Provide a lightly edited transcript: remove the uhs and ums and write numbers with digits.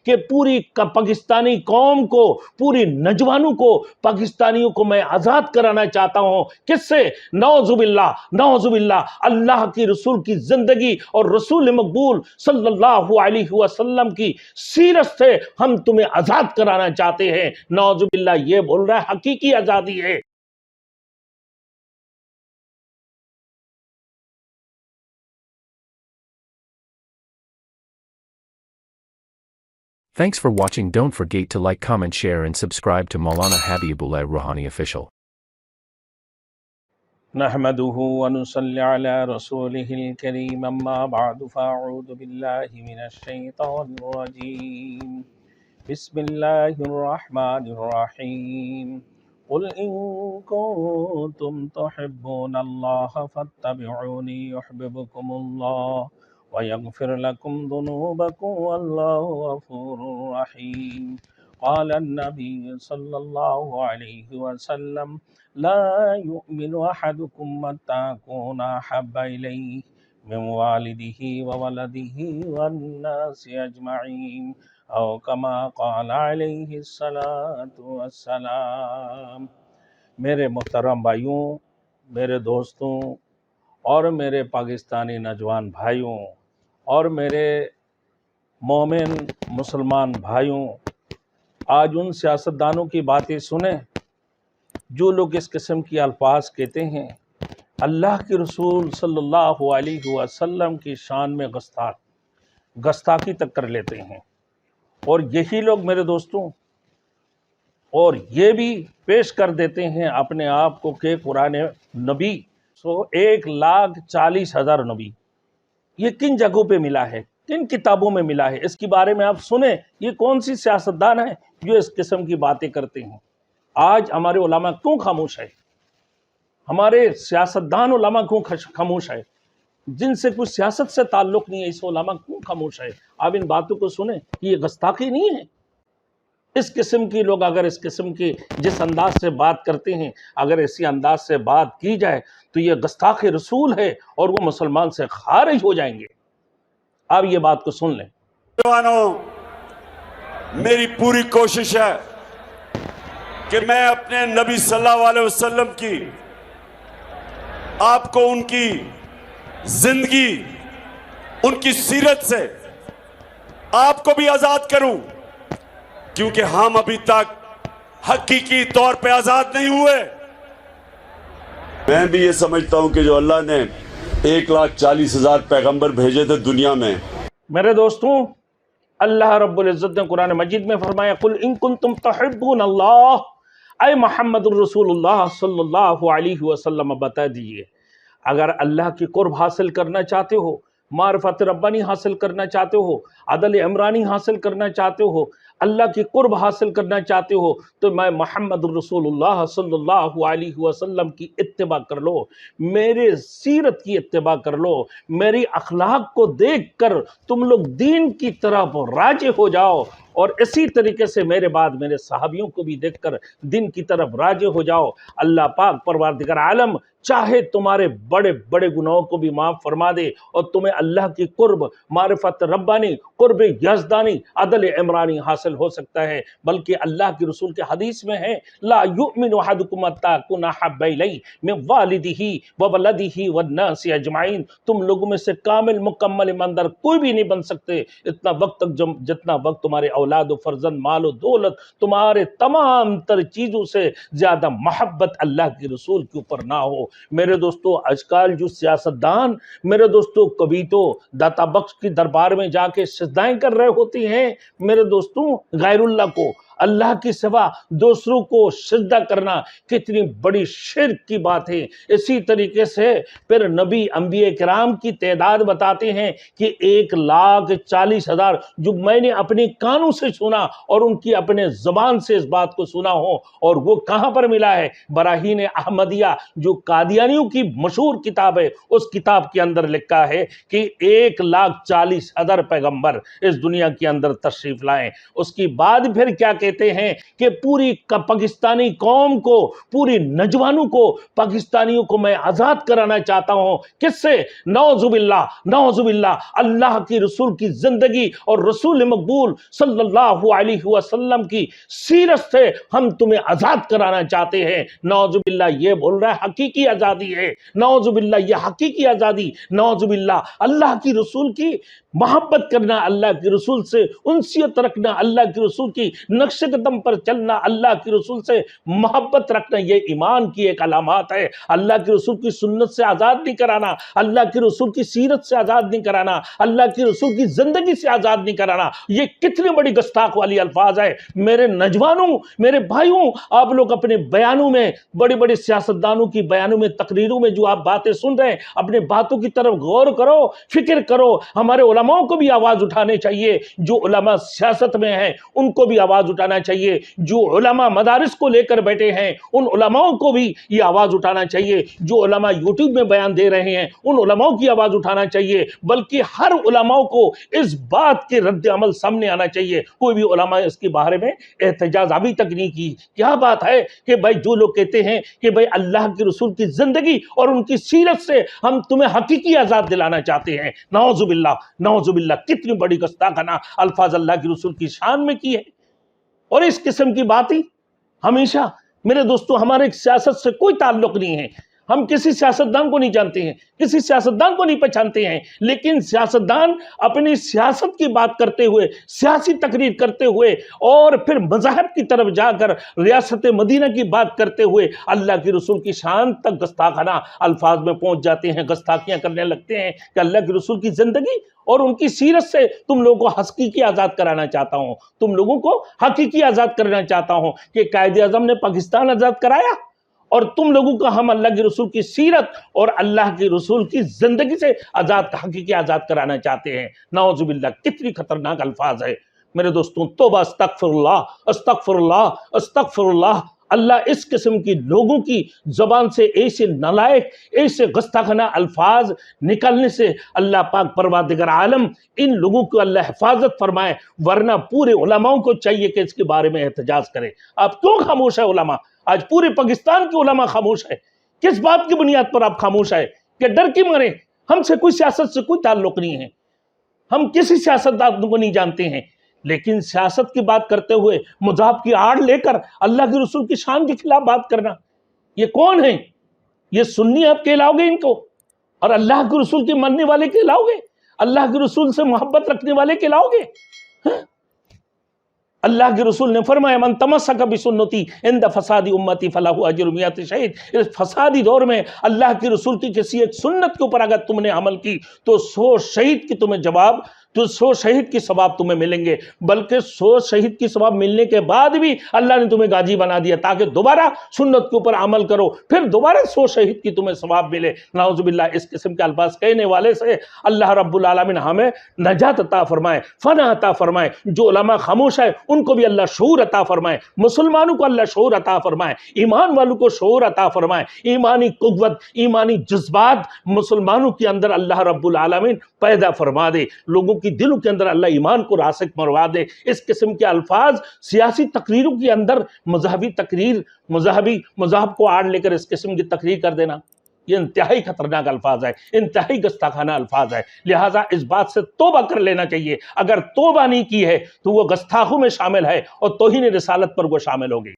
کہ پوری پاکستانی قوم کو، پوری نوجوانوں کو، پاکستانیوں کو میں آزاد کرانا چاہتا ہوں۔ کس سے؟ نعوذ باللہ، نعوذ باللہ، اللہ کی رسول کی زندگی اور رسول مقبول صلی اللہ علیہ وسلم کی سیرت سے ہم تمہیں آزاد کرانا چاہتے ہیں۔ نعوذ باللہ، یہ بول رہا ہے حقیقی آزادی ہے۔ Thanks for watching. Don't forget to like, comment, share and subscribe to Maulana Habibullah Rouhani Official. نحمده ونصلي على رسوله الكريم اما بعد فاعوذ بالله من الشيطان الرجيم بسم الله الرحمن الرحيم قل إن كنتم تحبون الله فاتبعوني يحببكم الله ويغفر لكم ذنوبكم والله غفور رحيم قال النبي صلى الله عليه وسلم لا يؤمن أحدكم متى أكون أحب إليه من والده وولده والناس أجمعين أو كما قال عليه الصلاة والسلام۔ میرے محترم بھائیوں، میرے دوستوں اور میرے پاکستانی نوجوان بھائیوں اور میرے مومن مسلمان بھائیوں، آج ان سیاستدانوں کی باتیں سنیں جو لوگ اس قسم کی الفاظ کہتے ہیں، اللہ کے رسول صلی اللہ علیہ وسلم کی شان میں گستاخی تک کر لیتے ہیں۔ اور یہی لوگ میرے دوستوں، اور یہ بھی پیش کر دیتے ہیں اپنے آپ کو کہ قرآن نبی 1,40,000 نبی، یہ کن جگہوں پہ ملا ہے، کن کتابوں میں ملا ہے؟ اس کے بارے میں آپ سنیں، یہ کون سی سیاستدان ہیں جو اس قسم کی باتیں کرتے ہیں؟ آج ہمارے علماء کیوں خاموش ہے؟ ہمارے سیاستدان علماء کیوں خاموش ہے؟ جن سے کوئی سیاست سے تعلق نہیں ہے، اس علماء کیوں خاموش ہے؟ آپ ان باتوں کو سنیں، یہ گستاخی نہیں ہے؟ اس قسم کی لوگ اگر اس قسم کی جس انداز سے بات کرتے ہیں، اگر اسی انداز سے بات کی جائے تو یہ گستاخ رسول ہے اور وہ مسلمان سے خارج ہو جائیں گے۔ آپ یہ بات کو سن لیں۔ میری پوری کوشش ہے کہ میں اپنے نبی صلی اللہ علیہ وسلم کی، آپ کو ان کی زندگی، ان کی سیرت سے آپ کو بھی آزاد کروں، کیونکہ ہم ابھی تک حقیقی طور پہ آزاد نہیں ہوئے۔ میں بھی یہ سمجھتا ہوں کہ جو اللہ نے 1,40,000 پیغمبر بھیجے تھے دنیا میں، میرے دوستوں، اللہ رب العزت نے قرآن مجید میں فرمایا قل ان کنتم تحبون اللہ، اے محمد الرسول اللہ صلی اللہ علیہ وسلم بتا دیجئے، اگر اللہ کی قرب حاصل کرنا چاہتے ہو، معرفت ربانی حاصل کرنا چاہتے ہو، عدل عمرانی حاصل کرنا چاہتے ہو، اللہ کی قرب حاصل کرنا چاہتے ہو، تو میں محمد الرسول اللہ صلی اللہ علیہ وسلم کی اتباع کر لو، میرے سیرت کی اتباع کر لو، میری اخلاق کو دیکھ کر تم لوگ دین کی طرف راجع ہو جاؤ، اور اسی طریقے سے میرے بعد میرے صحابیوں کو بھی دیکھ کر دین کی طرف راجع ہو جاؤ۔ اللہ پاک پروردگار عالم چاہے تمہارے بڑے بڑے گناہوں کو بھی معاف فرما دے اور تمہیں اللہ کی قرب، معرفت ربانی، قرب یزدانی، عدل عمرانی حاصل ہو سکتا ہے۔ بلکہ اللہ کے رسول کے حدیث میں ہے لا یؤمن احدکم حتی یکون احب الیہ من والدہ وولدہ والناس اجمعین، تم لوگوں میں سے کامل مکمل ایماندار کوئی بھی نہیں بن سکتے اتنا وقت تک جتنا وقت تمہارے اولاد و فرزند، مال و دولت، تمہارے تمام تر چیزوں سے زیادہ محبت اللہ کے رسول کے اوپر نہ ہو۔ میرے دوستو، آج کل جو سیاستدان میرے دوستو کبھی تو داتا بخش کی دربار میں جا کے سجدائیں کر رہے ہوتی ہیں میرے دوستو غیر اللہ کو، اللہ کی سوا دوسروں کو سجدہ کرنا کتنی بڑی شرک کی بات ہے۔ اسی طریقے سے پھر نبی انبیاء کرام کی تعداد بتاتے ہیں کہ 1,40,000 جو میں نے اپنے کانوں سے سنا اور ان کی اپنے زبان سے اس بات کو سنا ہو، اور وہ کہاں پر ملا ہے؟ براہین احمدیہ جو قادیانیوں کی مشہور کتاب ہے، اس کتاب کے اندر لکھا ہے کہ 1,40,000 پیغمبر اس دنیا کے اندر تشریف لائیں۔ اس کی بعد پھر کیا کہتے ہیں کہ پوری پاکستانی قوم کو، پوری نوجوانوں کو، پاکستانیوں کو میں آزاد کرانا چاہتا ہوں۔ کس سے؟ نعوذ باللہ، نعوذ باللہ، اللہ کی رسول کی زندگی اور رسول مقبول صلی اللہ علیہ وسلم کی سیرت سے ہم تمہیں آزاد کرانا چاہتے ہیں۔ نعوذ باللہ یہ بول رہا ہے حقیقی آزادی ہے، نعوذ باللہ یہ حقیقی آزادی، نعوذ باللہ اللہ کی رسول کی محبت کرنا، اللہ کے رسول سے انسیت رکھنا، اللہ کے رسول کی نقش قدم پر چلنا، اللہ کے رسول سے محبت رکھنا، یہ ایمان کی ایک علامات ہے۔ اللہ کے رسول کی سنت سے آزاد نہیں کرانا، اللہ کے رسول کی سیرت سے آزاد نہیں کرانا، اللہ کے رسول کی زندگی سے آزاد نہیں کرانا، یہ کتنی بڑی گستاخ والی الفاظ ہے۔ میرے نوجوانوں، میرے بھائیوں، آپ لوگ اپنے بیانوں میں، بڑے بڑے سیاستدانوں کی بیانوں میں، تقریروں میں جو آپ باتیں سن رہے ہیں، اپنے باتوں کی طرف غور کرو، فکر کرو۔ ہمارے علماء کو بھی آواز اٹھانے چاہیے، جو علماء سیاست میں ہیں ان کو بھی آواز اٹھانا چاہیے، جو علماء مدارس کو لے کر بیٹھے ہیں ان علماء کو بھی یہ آواز اٹھانا چاہیے، جو علماء یوٹیوب میں بیان دے رہے ہیں ان علماء کی آواز اٹھانا چاہیے، بلکہ ہر علماء کو اس بات کے رد عمل سامنے آنا چاہیے۔ کوئی بھی علماء اس کے بارے میں احتجاج ابھی تک نہیں کی۔ کیا بات ہے کہ بھائی جو لوگ کہتے ہیں کہ بھائی اللہ کے رسول کی زندگی اور ان کی سیرت سے ہم تمہیں حقیقی آزاد دلانا چاہتے ہیں، نعوذ باللہ، نعوذ باللہ، کتنی بڑی گستاخانہ الفاظ اللہ کے رسول کی شان میں کی ہے۔ اور اس قسم کی باتیں ہمیشہ، میرے دوستو، ہمارے سیاست سے کوئی تعلق نہیں ہے، ہم کسی سیاستدان کو نہیں جانتے ہیں، کسی سیاستدان کو نہیں پہچانتے ہیں، لیکن سیاستدان اپنی سیاست کی بات کرتے ہوئے، سیاسی تقریر کرتے ہوئے اور پھر مذہب کی طرف جا کر ریاست مدینہ کی بات کرتے ہوئے اللہ کی رسول کی شان تک گستاخانہ الفاظ میں پہنچ جاتے ہیں، گستاخیاں کرنے لگتے ہیں کہ اللہ کے رسول کی زندگی اور ان کی سیرت سے تم لوگوں کو حقیقی آزاد کرانا چاہتا ہوں، تم لوگوں کو حقیقی آزاد کرنا چاہتا ہوں کہ قائد اعظم نے پاکستان آزاد کرایا اور تم لوگوں کو ہم اللہ کے رسول کی سیرت اور اللہ کے رسول کی زندگی سے آزاد، حقیقی آزاد کرانا چاہتے ہیں۔ نعوذ باللہ، کتنی خطرناک الفاظ ہے میرے دوستوں۔ توبہ، استغفر اللہ، استغفر اللہ، استغفر اللہ۔ اللہ اس قسم کی لوگوں کی زبان سے ایسے نالائق، ایسے گستاخانہ الفاظ نکلنے سے اللہ پاک پروردگار عالم ان لوگوں کو اللہ حفاظت فرمائے، ورنہ پورے علماءوں کو چاہیے کہ اس کے بارے میں احتجاج کرے۔ آپ کیوں خاموش ہے علماء؟ آج پورے پاکستان کے علماء خاموش ہے۔ کس بات کی بنیاد پر آپ خاموش ہے؟ کہ ڈر کی مارے؟ ہم سے کوئی سیاست سے کوئی تعلق نہیں ہے، ہم کسی سیاستدان کو نہیں جانتے ہیں، لیکن سیاست کی بات کرتے ہوئے مذہب کی آڑ لے کر اللہ کے رسول کی شان کے خلاف بات کرنا، یہ کون ہے؟ یہ سنی آپ کہلاؤ گے ان کو؟ اور اللہ کے رسول کے ماننے والے کہلاؤ گے؟ اللہ کے رسول سے محبت رکھنے والے کہلاؤ گے؟ اللہ کے رسول نے فرمایا من تمسک بسنتی عند فساد امتی فلہ اجر مئۃ شہید۔ اس فسادی دور میں اللہ کے رسول کی کسی ایک سنت کے اوپر اگر تم نے عمل کی تو 100 شہید کی تمہیں جواب، تو 100 شہید کی ثواب تمہیں ملیں گے، بلکہ 100 شہید کی ثواب ملنے کے بعد بھی اللہ نے تمہیں غازی بنا دیا تاکہ دوبارہ سنت کے اوپر عمل کرو، پھر دوبارہ 100 شہید کی تمہیں ثواب ملے۔ نعوذ باللہ، اس قسم کے الفاظ کہنے والے سے اللہ رب العالمین ہمیں نجات عطا فرمائے، فنا عطا فرمائے۔ جو علماء خاموش ہے ان کو بھی اللہ شعور عطا فرمائے، مسلمانوں کو اللہ شعور عطا فرمائے، ایمان والوں کو شعور عطا فرمائے، ایمانی قوت، ایمانی جذبات مسلمانوں کے اندر اللہ رب العالمین پیدا فرما دے، لوگوں کی دلوں کے اندر اللہ ایمان کو راسخ مروا دے۔ اس قسم کے الفاظ سیاسی تقریروں کے اندر مذہبی تقریر، مذہب کو آڑ لے کر اس قسم کی تقریر کر دینا، یہ انتہائی خطرناک الفاظ ہے، انتہائی گستاخانہ الفاظ ہے۔ لہٰذا اس بات سے توبہ کر لینا چاہیے، اگر توبہ نہیں کی ہے تو وہ گستاخوں میں شامل ہے اور توہین رسالت پر وہ شامل ہوگی۔